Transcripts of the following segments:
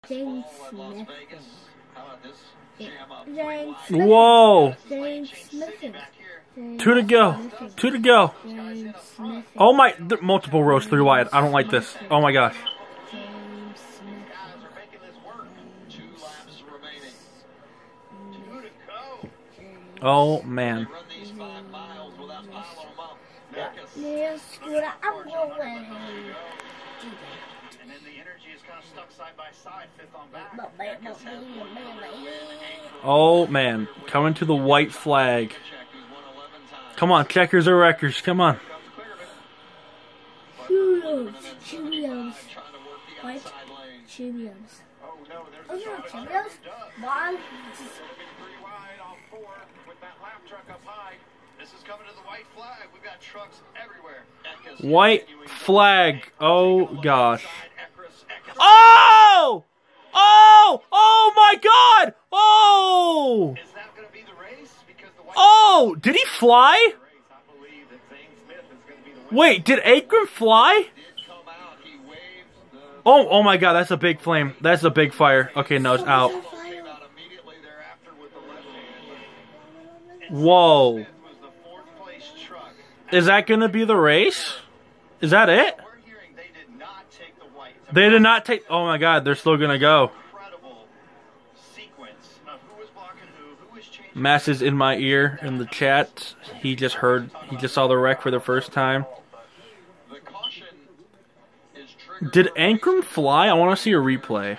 James Smith. Whoa! James Smith. Two to go. Two to go. Oh my! Multiple rows, 3 wide. I don't like this. Oh my gosh. James Smith. Oh man. Oh man. Coming to the white flag. Come on, checkers or wreckers. Come on. Cheerios. What? Cheerios. Oh yeah, Cheerios? Mom, This is coming to the white flag. We've got trucks everywhere. White flag. Oh gosh. Oh! Oh! Oh my God! Oh! Is that going to be the race? Because the white Oh! Did he fly? Wait, did Akram fly? Oh, oh my God, that's a big flame. That's a big fire. Okay, no, it's out. Whoa. Is that going to be the race? Is that it? They did not take... Oh my God, they're still going to go. Mass is in my ear in the chat. He just saw the wreck for the first time. Did Ankrum fly? I want to see a replay.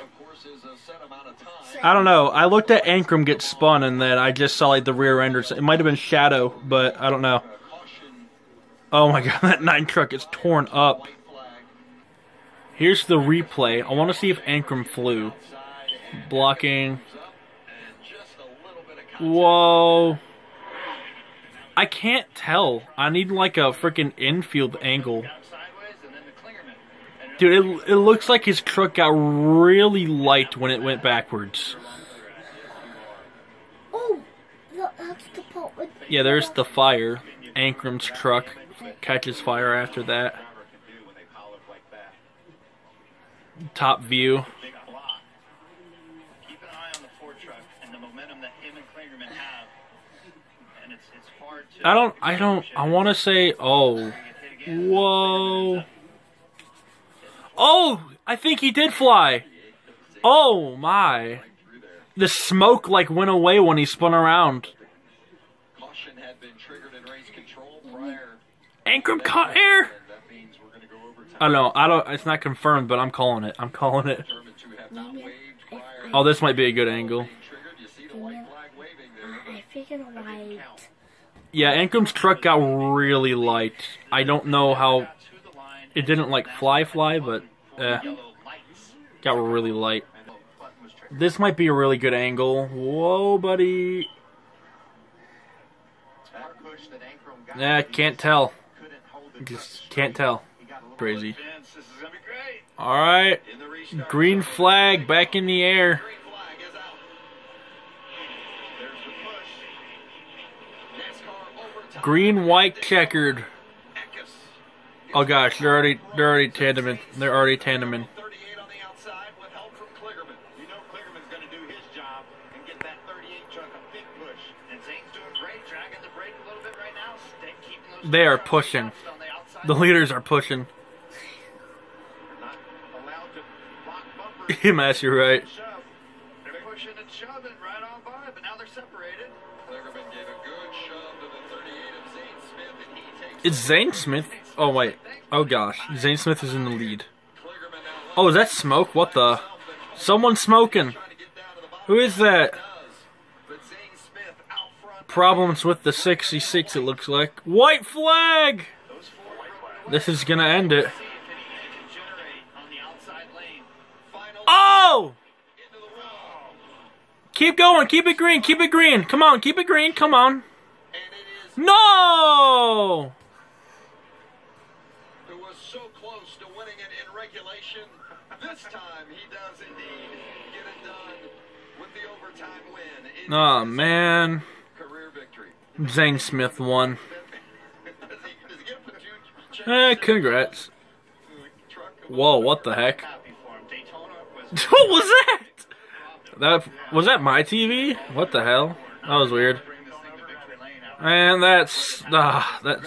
I don't know. I looked at Ankrum get spun and then I just saw like the rear end. It might have been Shadow, but I don't know. Oh my God, that 9 truck is torn up. Here's the replay. I want to see if Ankrum flew. Blocking. Whoa. I can't tell. I need like a freaking infield angle. Dude, it looks like his truck got really light when it went backwards. oh, that's the part with... Yeah, there's the fire. Ankrum's truck catches fire after that. Top view. I want to say, oh. Whoa. Oh, I think he did fly. Oh my. The smoke like went away when he spun around. Ankrum caught air. I don't, it's not confirmed, but I'm calling it. I'm calling it. Oh, this might be a good angle. I figured white. Yeah, Ankrum's truck got really light. I don't know how... It didn't like fly, but got really light. This might be a really good angle. Whoa, buddy. Yeah, can't tell. Just can't tell. Crazy. Alright. Green flag back in the air. Green, white, checkered. Oh gosh, they're already tandeming. They're already tandeming. They are pushing. The leaders are pushing. Mass, you're right. They're pushing and shoving right on by, but now they're separated. Kligerman gave a good shove to the 38 of Zane Smith, and he takes... It's Zane Smith? Oh wait. Oh gosh. Zane Smith is in the lead. Oh, is that smoke? What the? Someone's smoking. Who is that? Problems with the 66, it looks like. White flag! This is gonna end it. Oh! Keep going, keep it green, keep it green. Come on, keep it green, come on. No! Who was so close to winning it in regulation. This time he does indeed get it done with the overtime win. Oh man. Career victory. Zane Smith won. Does he get a Congrats. Whoa, what the heck? What was that? Was that my TV? What the hell? That was weird. Man, that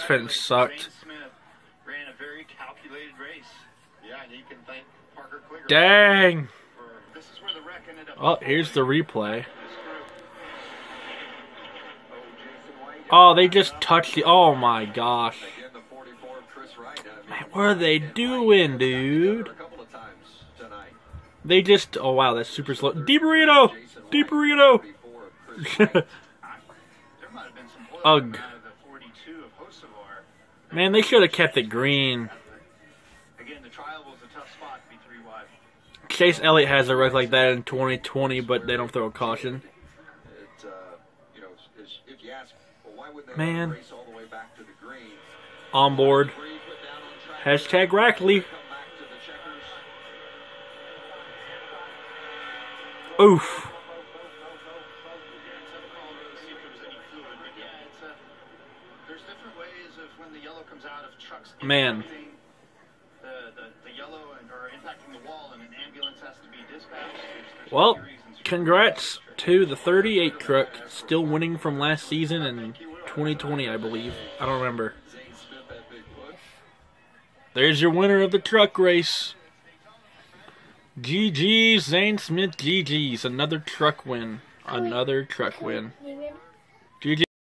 fin sucked. Dang. Oh, here's the replay. Oh, they just touched the... Oh, my gosh. Man, what are they doing, dude? They just... Oh, wow, that's super slow. Deep burrito! Deep burrito! Ugh. Man, they should have kept it green. Chase Elliott has a wreck like that in 2020, but they don't throw a caution. Man. On board. Hashtag Rackley. Oof. Man. Well, congrats to the 38 truck, still winning from last season in 2020, I believe. I don't remember. There's your winner of the truck race. GG's, Zane Smith, GG's. Another truck win. Another truck win.